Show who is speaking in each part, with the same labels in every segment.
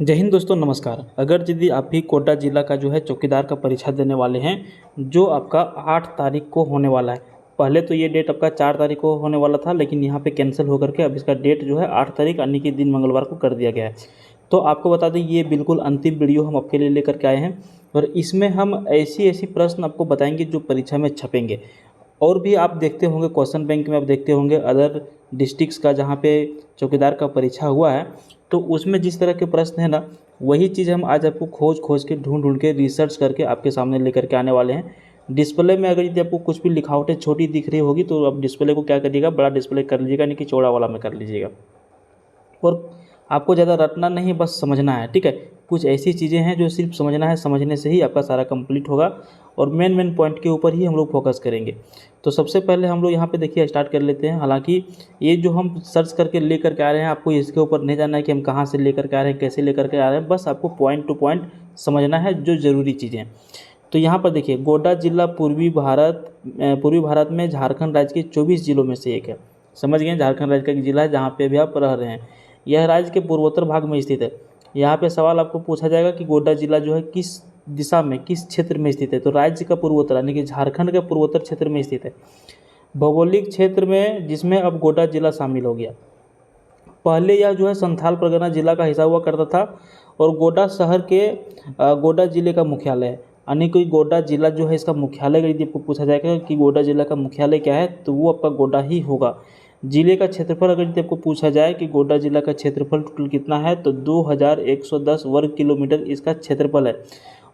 Speaker 1: जय हिंद दोस्तों, नमस्कार। अगर यदि आप भी कोटा ज़िला का जो है चौकीदार का परीक्षा देने वाले हैं, जो आपका 8 तारीख को होने वाला है। पहले तो ये डेट आपका 4 तारीख को होने वाला था, लेकिन यहाँ पे कैंसिल होकर के अब इसका डेट जो है 8 तारीख यानी कि दिन मंगलवार को कर दिया गया है। तो आपको बता दें, ये बिल्कुल अंतिम वीडियो हम आपके लिए लेकर के आए हैं और इसमें हम ऐसी प्रश्न आपको बताएंगे जो परीक्षा में छपेंगे। और भी आप देखते होंगे क्वेश्चन बैंक में, आप देखते होंगे अदर डिस्ट्रिक्ट्स का जहाँ पे चौकीदार का परीक्षा हुआ है, तो उसमें जिस तरह के प्रश्न है ना, वही चीज़ हम आज आपको खोज के ढूंढ के रिसर्च करके आपके सामने लेकर के आने वाले हैं। डिस्प्ले में अगर यदि आपको कुछ भी लिखावटें छोटी दिख रही होगी तो आप डिस्प्ले को क्या करिएगा, बड़ा डिस्प्ले कर लीजिएगा, यानी कि चौड़ा वाला में कर लीजिएगा। और आपको ज़्यादा रटना नहीं, बस समझना है, ठीक है। कुछ ऐसी चीज़ें हैं जो सिर्फ समझना है, समझने से ही आपका सारा कंप्लीट होगा और मेन पॉइंट के ऊपर ही हम लोग फोकस करेंगे। तो सबसे पहले हम लोग यहाँ पे देखिए स्टार्ट कर लेते हैं। हालांकि ये जो हम सर्च करके लेकर के आ रहे हैं, आपको इसके ऊपर नहीं जानना है कि हम कहाँ से लेकर के आ रहे हैं, कैसे लेकर के आ रहे हैं, बस आपको पॉइंट टू पॉइंट समझना है जो ज़रूरी चीज़ें। तो यहाँ पर देखिए, गोड्डा जिला पूर्वी भारत में झारखंड राज्य के 24 जिलों में से एक है। समझ गए, झारखंड राज्य का एक जिला है जहाँ पे भी आप रह रहे हैं। यह राज्य के पूर्वोत्तर भाग में स्थित है। यहाँ पे सवाल आपको पूछा जाएगा कि गोड्डा जिला जो है किस दिशा में, किस क्षेत्र में स्थित है। तो राज्य का पूर्वोत्तर यानी कि झारखंड के पूर्वोत्तर क्षेत्र में स्थित है। भौगोलिक क्षेत्र में जिसमें अब गोड्डा जिला शामिल हो गया। पहले यह जो है संथाल परगना जिला का हिस्सा हुआ करता था और गोड्डा शहर के गोड्डा जिले का मुख्यालय है। यानी कि गोड्डा जिला जो है इसका मुख्यालय, यदि आपको पूछा जाएगा कि गोड्डा जिला का मुख्यालय क्या है, तो वो आपका गोड्डा ही होगा। जिले का क्षेत्रफल अगर यदि आपको पूछा जाए कि गोड्डा जिला का क्षेत्रफल टोटल कितना है, तो 2110 वर्ग किलोमीटर इसका क्षेत्रफल है।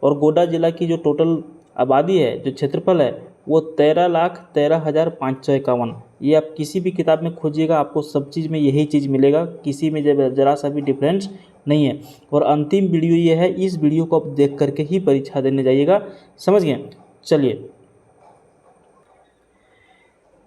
Speaker 1: और गोड्डा जिला की जो टोटल आबादी है, जो क्षेत्रफल है, वो 13,13,551। ये आप किसी भी किताब में खोजिएगा, आपको सब चीज़ में यही चीज़ मिलेगा, किसी में ज़रा सा भी डिफरेंस नहीं है। और अंतिम वीडियो ये है, इस वीडियो को आप देख करके ही परीक्षा देने जाइएगा। समझ गए? चलिए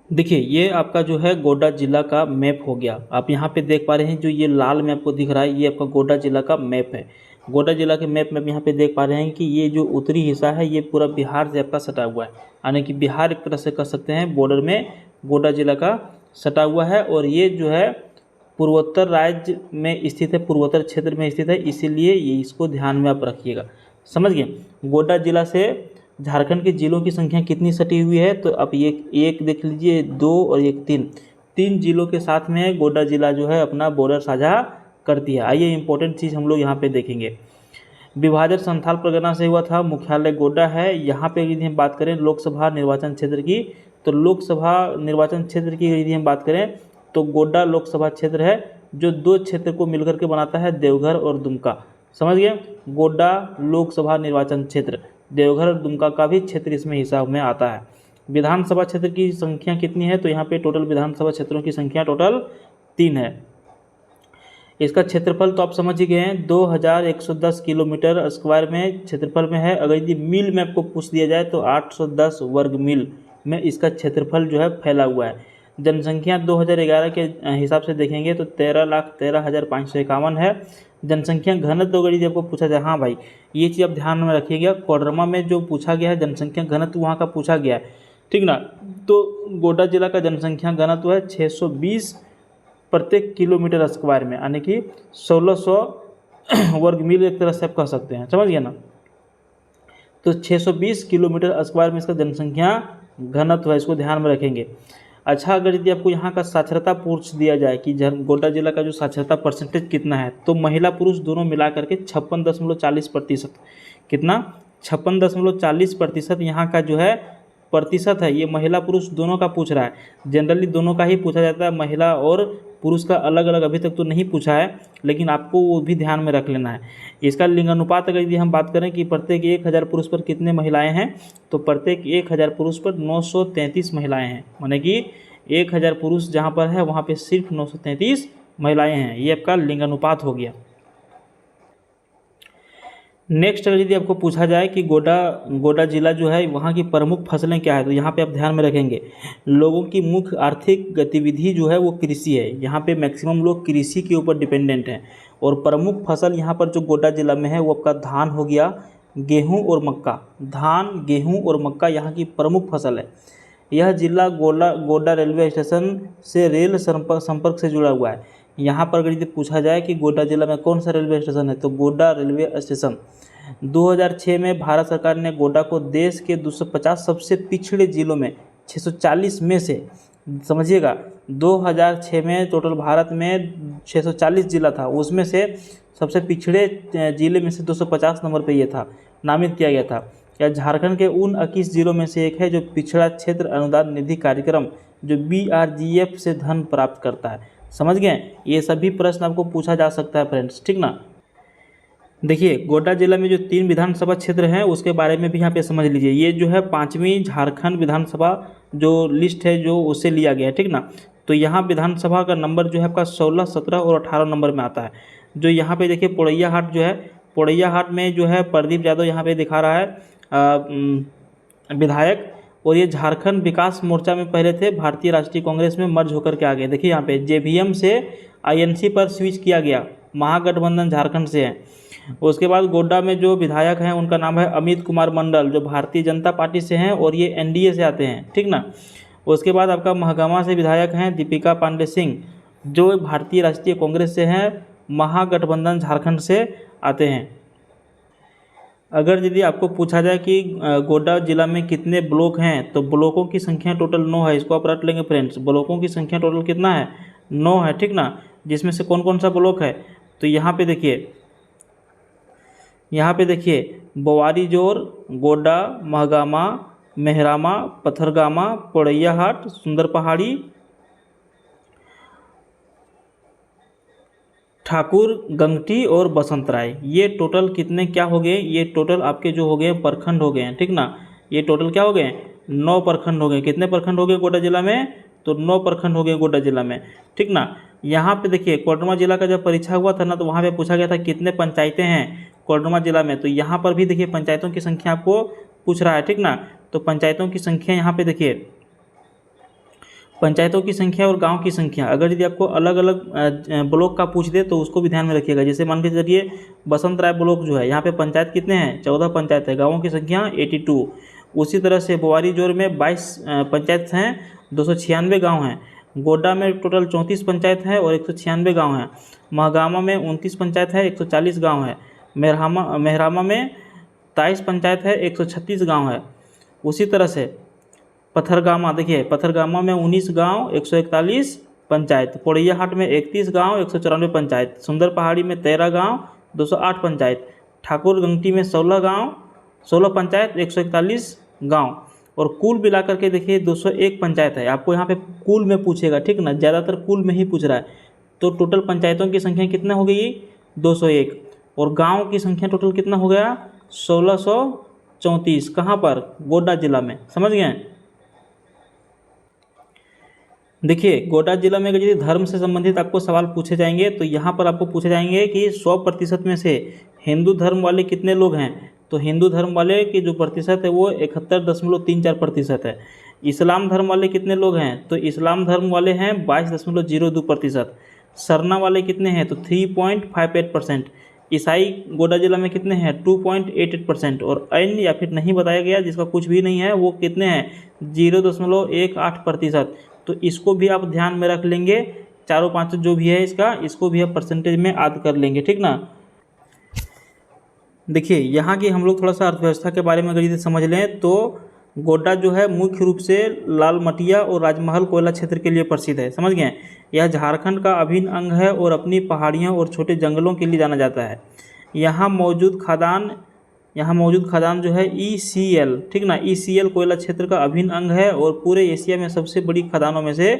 Speaker 1: देखिए, ये आपका जो है गोड्डा जिला का मैप हो गया। आप यहाँ पे देख पा रहे हैं, जो ये लाल में आपको दिख रहा है, ये आपका गोड्डा जिला का मैप है। गोड्डा जिला के मैप में आप यहाँ पे देख पा रहे हैं कि ये जो उत्तरी हिस्सा है ये पूरा बिहार से आपका सटा हुआ है, यानी कि बिहार एक तरह से कह सकते हैं बॉर्डर में गोड्डा जिला का सटा हुआ है। और ये जो है पूर्वोत्तर राज्य में स्थित है, पूर्वोत्तर क्षेत्र में स्थित है, इसीलिए ये इसको ध्यान में आप रखिएगा। समझ गए? गोड्डा जिला से झारखंड के जिलों की संख्या कितनी सटी हुई है, तो आप ये एक देख लीजिए, 2 और एक 3 जिलों के साथ में गोड्डा जिला जो है अपना बॉर्डर साझा करती है। आइए इंपॉर्टेंट चीज़ हम लोग यहाँ पे देखेंगे। विभाजन संथाल परगना से हुआ था, मुख्यालय गोड्डा है। यहाँ पे यदि हम बात करें लोकसभा निर्वाचन क्षेत्र की, तो लोकसभा निर्वाचन क्षेत्र की यदि हम बात करें तो गोड्डा लोकसभा क्षेत्र है, जो 2 क्षेत्र को मिलकर के बनाता है, देवघर और दुमका। समझ गए? गोड्डा लोकसभा निर्वाचन क्षेत्र, देवघर और दुमका का भी क्षेत्र इसमें हिसाब में आता है। विधानसभा क्षेत्र की संख्या कितनी है, तो यहाँ पे टोटल विधानसभा क्षेत्रों की संख्या टोटल 3 है। इसका क्षेत्रफल तो आप समझ ही गए हैं, 2110 किलोमीटर स्क्वायर में क्षेत्रफल में है। अगर यदि मील में आपको पूछ दिया जाए तो 810 वर्ग मील में इसका क्षेत्रफल जो है फैला हुआ है। जनसंख्या 2011 के हिसाब से देखेंगे तो 13,13,551 है। जनसंख्या घनत्व अगर यदि आपको पूछा जाए, हाँ भाई ये चीज़ आप ध्यान में रखिएगा, कोडरमा में जो पूछा गया है जनसंख्या घनत्व वहाँ का पूछा गया है, ठीक ना। तो गोड्डा जिला का जनसंख्या घनत्व है 620 प्रत्येक किलोमीटर स्क्वायर में, यानी कि 1600 वर्ग मील एक तरह से आप कह सकते हैं। समझ गए ना? तो 620 किलोमीटर स्क्वायर में इसका जनसंख्या घनत्व है, इसको ध्यान में रखेंगे। अच्छा, अगर यदि आपको यहाँ का साक्षरता पूछ दिया जाए कि गोड्डा जिला का जो साक्षरता परसेंटेज कितना है, तो महिला पुरुष दोनों मिला करके 56.40%, कितना 56.40% यहाँ का जो है प्रतिशत है। ये महिला पुरुष दोनों का पूछ रहा है। जनरली दोनों का ही पूछा जाता है, महिला और पुरुष का अलग अलग अभी तक तो नहीं पूछा है, लेकिन आपको वो भी ध्यान में रख लेना है। इसका लिंगानुपात अगर यदि हम बात करें कि प्रत्येक 1000 पुरुष पर कितने महिलाएं हैं, तो प्रत्येक 1000 पुरुष पर 933 महिलाएं हैं। माने कि 1000 पुरुष जहाँ पर है वहाँ पे सिर्फ 933 महिलाएं हैं। ये आपका लिंगानुपात हो गया। नेक्स्ट अगर यदि आपको पूछा जाए कि गोड्डा जिला जो है वहाँ की प्रमुख फसलें क्या है, तो यहाँ पे आप ध्यान में रखेंगे लोगों की मुख्य आर्थिक गतिविधि जो है वो कृषि है। यहाँ पे मैक्सिमम लोग कृषि के ऊपर डिपेंडेंट हैं। और प्रमुख फसल यहाँ पर जो गोड्डा जिला में है वो आपका धान हो गया, गेहूँ और मक्का। धान, गेहूँ और मक्का यहाँ की प्रमुख फसल है। यह जिला गोड्डा रेलवे स्टेशन से रेल संपर्क से जुड़ा हुआ है। यहाँ पर अगर यदि पूछा जाए कि गोड्डा जिला में कौन सा रेलवे स्टेशन है, तो गोड्डा रेलवे स्टेशन। 2006 में भारत सरकार ने गोड्डा को देश के 250 सबसे पिछड़े जिलों में 640 में से, समझिएगा, 2006 में टोटल भारत में 640 जिला था, उसमें से सबसे पिछड़े जिले में से 250 नंबर पे ये था, नामित किया गया था। यह झारखंड के उन 21 जिलों में से एक है जो पिछड़ा क्षेत्र अनुदान निधि कार्यक्रम जो BRGF से धन प्राप्त करता है। समझ गए, ये सभी प्रश्न आपको पूछा जा सकता है फ्रेंड्स, ठीक ना। देखिए गोड्डा जिला में जो 3 विधानसभा क्षेत्र हैं उसके बारे में भी यहाँ पे समझ लीजिए। ये जो है 5वीं झारखंड विधानसभा जो लिस्ट है जो उससे लिया गया है, ठीक ना। तो यहाँ विधानसभा का नंबर जो है आपका 16, 17 और 18 नंबर में आता है। जो यहाँ पे देखिए पोड़ैया हाट जो है, पोड़ैया हाट में जो है प्रदीप यादव यहाँ पे दिखा रहा है विधायक, और ये झारखंड विकास मोर्चा में पहले थे, भारतीय राष्ट्रीय कांग्रेस में मर्ज होकर के आ गए। देखिए यहाँ पे JVM से INC पर स्विच किया गया, महागठबंधन झारखंड से है। उसके बाद गोड्डा में जो विधायक हैं उनका नाम है अमित कुमार मंडल, जो भारतीय जनता पार्टी से हैं और ये NDA से आते हैं, ठीक ना। उसके बाद आपका महागामा से विधायक हैं दीपिका पांडे सिंह, जो भारतीय राष्ट्रीय कांग्रेस से हैं, महागठबंधन झारखंड से आते हैं। अगर यदि आपको पूछा जाए कि गोड्डा जिला में कितने ब्लॉक हैं, तो ब्लॉकों की संख्या टोटल 9 है। इसको आप रट लेंगे फ्रेंड्स, ब्लॉकों की संख्या टोटल कितना है, 9 है, ठीक ना। जिसमें से कौन कौन सा ब्लॉक है, तो यहाँ पे देखिए बोवारीजोर, गोड्डा, महगामा, मेहरामा, पथरगामा, पोड़ैया हाट, सुंदर पहाड़ी, ठाकुर गंगटी और बसंत राय। ये टोटल कितने क्या हो गए, ये टोटल आपके जो हो गए प्रखंड हो गए हैं, ठीक ना। ये टोटल क्या हो गए, 9 प्रखंड हो गए। कितने प्रखंड हो गए गोड्डा जिला में, तो 9 प्रखंड हो गए गोड्डा जिला में, ठीक ना। यहाँ पे देखिए कोडरमा जिला का जब परीक्षा हुआ था ना, तो वहाँ पे पूछा गया था कितने पंचायतें हैं कोडरमा जिला में, तो यहाँ पर भी देखिए पंचायतों की संख्या आपको पूछ रहा है, ठीक ना। तो पंचायतों की संख्या यहाँ पे देखिए, पंचायतों की संख्या और गांव की संख्या, अगर यदि आपको अलग अलग ब्लॉक का पूछ दे तो उसको भी ध्यान में रखिएगा। जैसे मान के चलिए बसंत राय ब्लॉक जो है, यहाँ पे पंचायत कितने हैं, 14 पंचायत है, गाँवों की संख्या 82। उसी तरह से बोवारीजोर में 22 पंचायत हैं, 296 गाँव हैं। गोड्डा में टोटल 34 पंचायत हैं और 196 गाँव हैं। महगामा में 29 पंचायत है, 140 गाँव है। मेहरामा में 23 पंचायत है, 136 गाँव है। उसी तरह से पथरगामा, देखिए पथरगामा में 19 गांव, 141 पंचायत। पोड़ैया हाट में 31 गांव, 194 पंचायत। सुंदर पहाड़ी में 13 गांव, 208 पंचायत। ठाकुर गंगटी में 16 गांव, 16 पंचायत, 141 गांव। और कुल मिलाकर के देखिए 201 पंचायत है। आपको यहाँ पे कुल में पूछेगा, ठीक ना, ज़्यादातर कुल में ही पूछ रहा है। तो टोटल पंचायतों की संख्या कितना हो गई, 201। और गाँव की संख्या टोटल कितना हो गया, 1634। कहाँ पर, गोड्डा जिला में, समझ गए। देखिए गोड्डा जिला में अगर यदि धर्म से संबंधित आपको सवाल पूछे जाएंगे तो यहाँ पर आपको पूछे जाएंगे कि 100% में से हिंदू धर्म वाले कितने लोग हैं, तो हिंदू धर्म वाले की जो प्रतिशत है वो 71.34% है। इस्लाम धर्म वाले कितने लोग हैं, तो इस्लाम धर्म वाले हैं 22.02%। सरना वाले कितने हैं, तो 3.58%। ईसाई गोड्डा जिला में कितने हैं, 2.88%। और अन्य या फिर नहीं बताया गया जिसका कुछ भी नहीं है वो कितने हैं, 0.18%। तो इसको भी आप ध्यान में रख लेंगे, चारों पांचों जो भी है इसको भी आप परसेंटेज में ऐड कर लेंगे, ठीक ना। देखिए यहाँ की हम लोग थोड़ा सा अर्थव्यवस्था के बारे में अगर यदि समझ लें तो गोड्डा जो है मुख्य रूप से लाल मटिया और राजमहल कोयला क्षेत्र के लिए प्रसिद्ध है, समझ गए। यह झारखंड का अभिन्न अंग है और अपनी पहाड़ियों और छोटे जंगलों के लिए जाना जाता है। यहाँ मौजूद खदान जो है ECL, ठीक ना, ECL कोयला क्षेत्र का अभिन्न अंग है और पूरे एशिया में सबसे बड़ी खदानों में से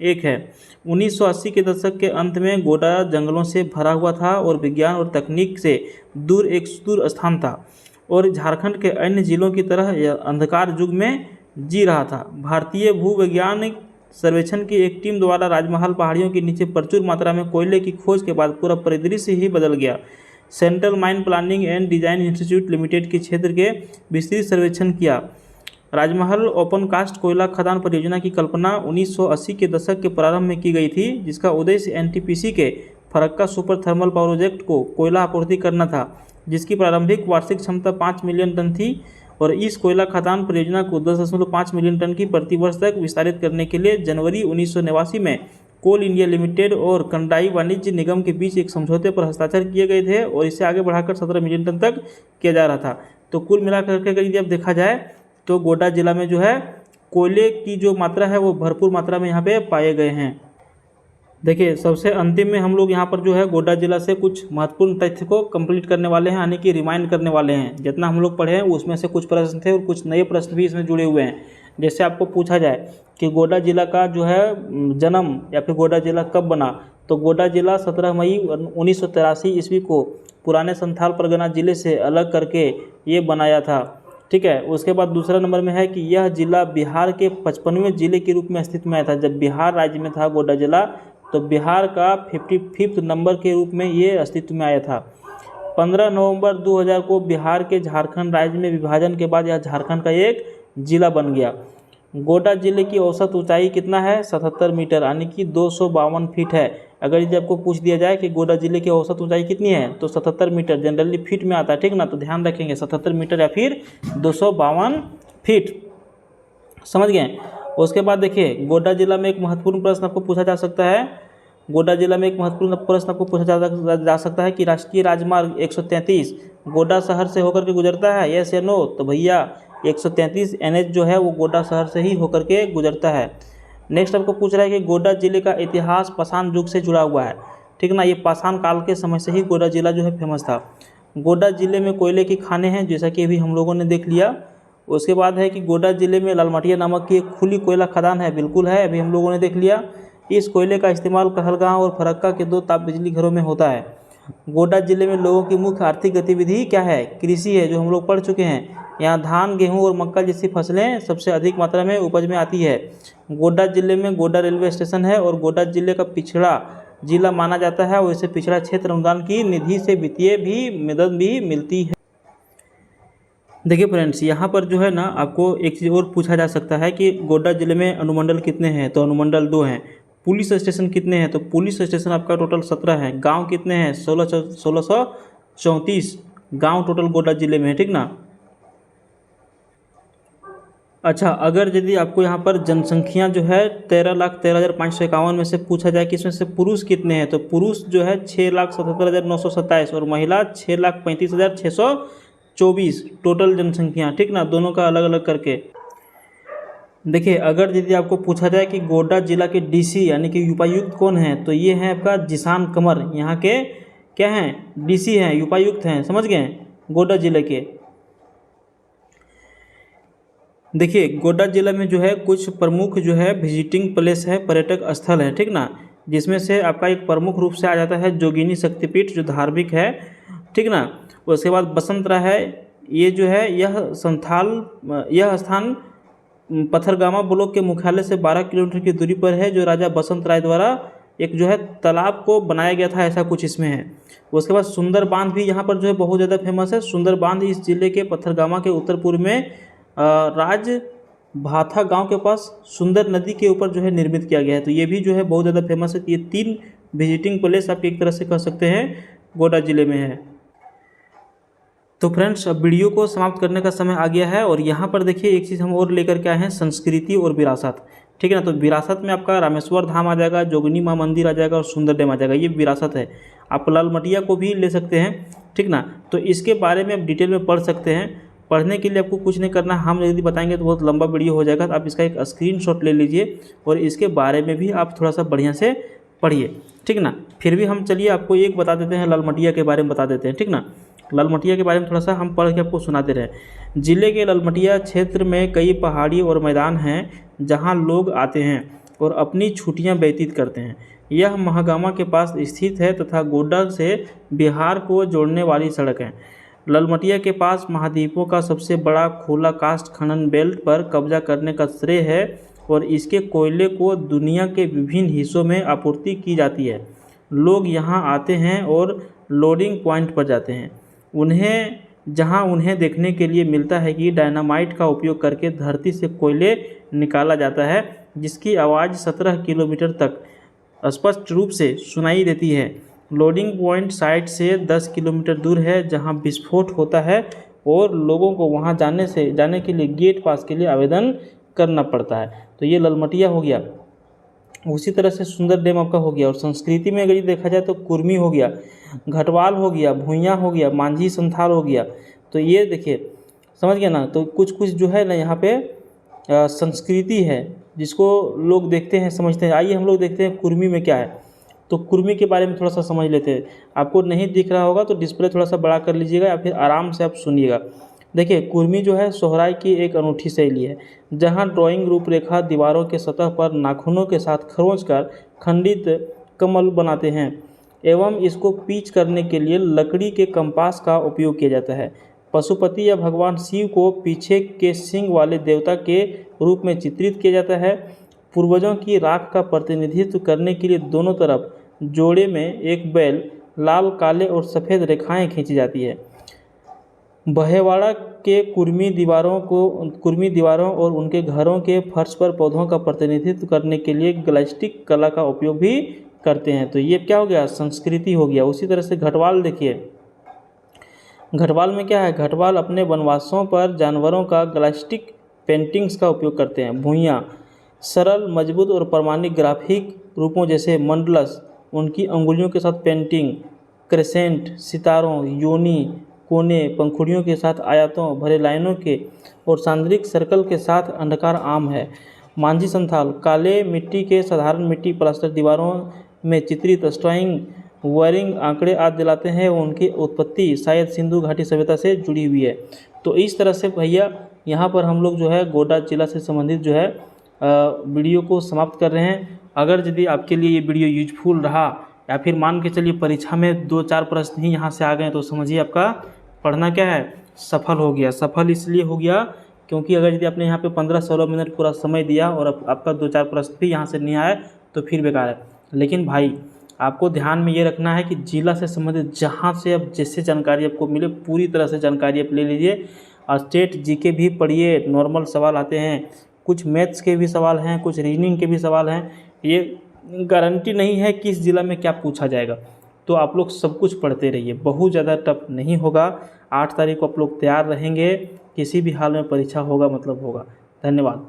Speaker 1: एक है। 1980 के दशक के अंत में गोड्डा जंगलों से भरा हुआ था और विज्ञान और तकनीक से दूर एक सुदूर स्थान था और झारखंड के अन्य जिलों की तरह यह अंधकार युग में जी रहा था। भारतीय भूवैज्ञानिक सर्वेक्षण की एक टीम द्वारा राजमहल पहाड़ियों के नीचे प्रचुर मात्रा में कोयले की खोज के बाद पूरा परिदृश्य ही बदल गया। Central mine planning and design institute limited के क्षेत्र के विस्तृत सर्वेक्षण किया। राजमहल ओपन कास्ट कोयला खदान परियोजना की कल्पना 1980 के दशक के प्रारंभ में की गई थी, जिसका उद्देश्य NTPC के Farakka super thermal power project को कोयला आपूर्ति करना था, जिसकी प्रारंभिक वार्षिक क्षमता 5 मिलियन टन थी। और इस कोयला खदान परियोजना को 10.5 मिलियन टन की प्रति वर्ष तक विस्तारित करने के लिए जनवरी 1989 में कोल इंडिया लिमिटेड और कंडाई वाणिज्य निगम के बीच एक समझौते पर हस्ताक्षर किए गए थे और इसे आगे बढ़ाकर 17 मिलियन टन तक किया जा रहा था। तो कुल मिलाकर के अगर यदि आप देखा जाए तो गोड्डा जिला में जो है कोयले की जो मात्रा है वो भरपूर मात्रा में यहाँ पे पाए गए हैं। देखिए सबसे अंतिम में हम लोग यहाँ पर जो है गोड्डा जिला से कुछ महत्वपूर्ण तथ्य को कंप्लीट करने वाले हैं, यानी कि रिमाइंड करने वाले हैं। जितना हम लोग पढ़े हैं उसमें से कुछ प्रश्न थे और कुछ नए प्रश्न भी इसमें जुड़े हुए हैं। जैसे आपको पूछा जाए कि गोड्डा जिला का जो है जन्म या फिर गोड्डा जिला कब बना, तो गोड्डा जिला 17 मई 1983 ईस्वी को पुराने संथाल परगना जिले से अलग करके ये बनाया था। ठीक है। उसके बाद दूसरा नंबर में है कि यह जिला बिहार के 55वें जिले के रूप में अस्तित्व में आया था। जब बिहार राज्य में था गोड्डा जिला, तो बिहार का 55 नंबर के रूप में ये अस्तित्व में आया था। 15 नवंबर 2000 को बिहार के झारखंड राज्य में विभाजन के बाद यह झारखंड का एक जिला बन गया। गोड्डा जिले की औसत ऊंचाई कितना है? 77 मीटर, यानी कि 252 फीट है। अगर यदि आपको पूछ दिया जाए कि गोड्डा जिले की औसत ऊंचाई कितनी है, तो 77 मीटर, जनरली फीट में आता है, ठीक ना, तो ध्यान रखेंगे 77 मीटर या फिर 252 फीट। समझ गए। उसके बाद देखिए गोड्डा जिला में एक महत्वपूर्ण प्रश्न आपको पूछा जा सकता है। गोड्डा जिला में एक महत्वपूर्ण प्रश्न आपको पूछा जा सकता है कि राष्ट्रीय राजमार्ग 133 गोड्डा शहर से होकर के गुजरता है, यस या नो? तो भैया 133 NH जो है वो गोड्डा शहर से ही होकर के गुजरता है। नेक्स्ट आपको पूछ रहा है कि गोड्डा जिले का इतिहास पाषाण युग से जुड़ा हुआ है, ठीक ना। ये पाषाण काल के समय से ही गोड्डा जिला जो है फेमस था। गोड्डा जिले में कोयले की खानें हैं, जैसा कि अभी हम लोगों ने देख लिया। उसके बाद है कि गोड्डा जिले में लालमटिया नामक की एक खुली कोयला खदान है, बिल्कुल है, अभी हम लोगों ने देख लिया। इस कोयले का इस्तेमाल कहलगांव और फरक्का के 2 ताप बिजली घरों में होता है। गोड्डा जिले में लोगों की मुख्य आर्थिक गतिविधि क्या है? कृषि है, जो हम लोग पढ़ चुके हैं। यहाँ धान, गेहूं और मक्का जैसी फसलें सबसे अधिक मात्रा में उपज में आती है। गोड्डा जिले में गोड्डा रेलवे स्टेशन है और गोड्डा जिले का पिछड़ा जिला माना जाता है और इसे पिछड़ा क्षेत्र अनुदान की निधि से वित्तीय भी मदद भी मिलती है। देखिए फ्रेंड्स, यहाँ पर जो है ना आपको एक चीज़ और पूछा जा सकता है कि गोड्डा जिले में अनुमंडल कितने हैं, तो अनुमंडल 2 हैं। पुलिस स्टेशन कितने हैं, तो पुलिस स्टेशन आपका टोटल 17 है। गांव कितने हैं? 1634 गांव टोटल गोड्डा जिले में है, ठीक ना। अच्छा, अगर यदि आपको यहाँ पर जनसंख्या जो है 13,13,551 में से पूछा जाए कि इसमें से पुरुष कितने हैं, तो पुरुष जो है 6,77,927 और महिला 6,35,624 टोटल जनसंख्या, ठीक ना, दोनों का अलग अलग करके। देखिए अगर यदि आपको पूछा जाए कि गोड्डा जिला के DC यानी कि उपायुक्त कौन है, तो ये हैं आपका जिशान कमर। यहाँ के क्या हैं? DC हैं, उपायुक्त हैं, समझ गए, गोड्डा जिले के। देखिए गोड्डा जिला में जो है कुछ प्रमुख जो है विजिटिंग प्लेस है, पर्यटक स्थल है, ठीक ना, जिसमें से आपका एक प्रमुख रूप से आ जाता है जोगिनी शक्तिपीठ, जो धार्मिक है, ठीक ना। उसके बाद बसंतरा है, ये जो है यह स्थान पथरगामा ब्लॉक के मुख्यालय से 12 किलोमीटर की दूरी पर है, जो राजा बसंत राय द्वारा एक जो है तालाब को बनाया गया था, ऐसा कुछ इसमें है। उसके बाद सुंदर बांध भी यहाँ पर जो है बहुत ज़्यादा फेमस है। सुंदर बांध इस जिले के पथरगामा के उत्तर पूर्व में राज भाथा गांव के पास सुंदर नदी के ऊपर जो है निर्मित किया गया है, तो ये भी जो है बहुत ज़्यादा फेमस है। ये 3 विजिटिंग प्लेस आप एक तरह से कह सकते हैं गोड्डा जिले में है। तो फ्रेंड्स, अब वीडियो को समाप्त करने का समय आ गया है और यहाँ पर देखिए एक चीज़ हम और लेकर के आए हैं, संस्कृति और विरासत, ठीक है ना। तो विरासत में आपका रामेश्वर धाम आ जाएगा, जोगनी माँ मंदिर आ जाएगा और सुंदर डैम आ जाएगा, ये विरासत है। आप लालमटिया को भी ले सकते हैं, ठीक ना। तो इसके बारे में आप डिटेल में पढ़ सकते हैं। पढ़ने के लिए आपको कुछ नहीं करना, हम यदि बताएंगे तो बहुत लंबा वीडियो हो जाएगा, तो आप इसका एक स्क्रीनशॉट ले लीजिए और इसके बारे में भी आप थोड़ा सा बढ़िया से पढ़िए, ठीक ना। फिर भी हम चलिए आपको एक बता देते हैं, लालमटिया के बारे में बता देते हैं, ठीक ना। लालमटिया के बारे में थोड़ा सा हम पढ़ के आपको सुनाते रहे। जिले के लालमटिया क्षेत्र में कई पहाड़ी और मैदान हैं जहां लोग आते हैं और अपनी छुट्टियां व्यतीत करते हैं। यह महागामा के पास स्थित है तथा गोड्डा से बिहार को जोड़ने वाली सड़क है। लालमटिया के पास महाद्वीपों का सबसे बड़ा खोला कास्ट खनन बेल्ट पर कब्जा करने का श्रेय है और इसके कोयले को दुनिया के विभिन्न हिस्सों में आपूर्ति की जाती है। लोग यहाँ आते हैं और लोडिंग पॉइंट पर जाते हैं। उन्हें देखने के लिए मिलता है कि डायनामाइट का उपयोग करके धरती से कोयले निकाला जाता है, जिसकी आवाज़ 17 किलोमीटर तक स्पष्ट रूप से सुनाई देती है। लोडिंग पॉइंट साइट से 10 किलोमीटर दूर है, जहां विस्फोट होता है और लोगों को वहां जाने के लिए गेट पास के लिए आवेदन करना पड़ता है। तो ये लालमटिया हो गया। उसी तरह से सुंदर डैम आपका हो गया। और संस्कृति में अगर ये देखा जाए तो कुर्मी हो गया, घटवाल हो गया, भुइयाँ हो गया, मांझी संथाल हो गया। तो ये देखिए, समझ गए ना। तो कुछ कुछ जो है ना यहाँ पे संस्कृति है जिसको लोग देखते हैं, समझते हैं। आइए हम लोग देखते हैं कुर्मी में क्या है। तो कुर्मी के बारे में थोड़ा सा समझ लेते हैं। आपको नहीं दिख रहा होगा तो डिस्प्ले थोड़ा सा बड़ा कर लीजिएगा या फिर आराम से आप सुनिएगा। देखिए, कुर्मी जो है सोहराई की एक अनूठी शैली है, जहाँ ड्राइंग रूपरेखा दीवारों के सतह पर नाखूनों के साथ खरोंचकर खंडित कमल बनाते हैं एवं इसको पीच करने के लिए लकड़ी के कंपास का उपयोग किया जाता है। पशुपति या भगवान शिव को पीछे के सींग वाले देवता के रूप में चित्रित किया जाता है। पूर्वजों की राख का प्रतिनिधित्व करने के लिए दोनों तरफ जोड़े में एक बैल लाल, काले और सफ़ेद रेखाएं खींची जाती है। बहेवाड़ा के कुर्मी दीवारों और उनके घरों के फर्श पर पौधों का प्रतिनिधित्व करने के लिए ग्लास्टिक कला का उपयोग भी करते हैं। तो ये क्या हो गया, संस्कृति हो गया। उसी तरह से घटवाल देखिए, घटवाल में क्या है, घटवाल अपने वनवासों पर जानवरों का ग्लास्टिक पेंटिंग्स का उपयोग करते हैं। भुइयाँ सरल, मजबूत और प्रमाणिक ग्राफिक रूपों जैसे मंडलस, उनकी अंगुलियों के साथ पेंटिंग, क्रेसेंट, सितारों, योनि, कोने, पंखुड़ियों के साथ आयतों भरे लाइनों के और सांद्रिक सर्कल के साथ अंडकार आम है। मांझी संथाल काले मिट्टी के साधारण मिट्टी प्लास्टर दीवारों में चित्रित स्ट्राइंग, वायरिंग आंकड़े याद दिलाते हैं। उनकी उत्पत्ति शायद सिंधु घाटी सभ्यता से जुड़ी हुई है। तो इस तरह से भैया यहाँ पर हम लोग जो है गोड्डा जिला से संबंधित जो है वीडियो को समाप्त कर रहे हैं। अगर यदि आपके लिए ये वीडियो यूजफुल रहा या फिर मान के चलिए परीक्षा में 2-4 प्रश्न ही यहाँ से आ गए तो समझिए आपका पढ़ना क्या है, सफल हो गया। सफल इसलिए हो गया क्योंकि अगर यदि आपने यहाँ पे 15-16 मिनट पूरा समय दिया और आपका 2-4 प्रश्न भी यहाँ से नहीं आया तो फिर बेकार है। लेकिन भाई आपको ध्यान में ये रखना है कि जिला से संबंधित जहाँ से अब जैसे जानकारी आपको मिले पूरी तरह से जानकारी आप ले लीजिए। स्टेट जीके भी पढ़िए, नॉर्मल सवाल आते हैं, कुछ मैथ्स के भी सवाल हैं, कुछ रीजनिंग के भी सवाल हैं। ये गारंटी नहीं है किस जिला में क्या पूछा जाएगा। तो आप लोग सब कुछ पढ़ते रहिए, बहुत ज़्यादा टफ नहीं होगा। 8 तारीख को आप लोग तैयार रहेंगे, किसी भी हाल में परीक्षा होगा मतलब होगा। धन्यवाद।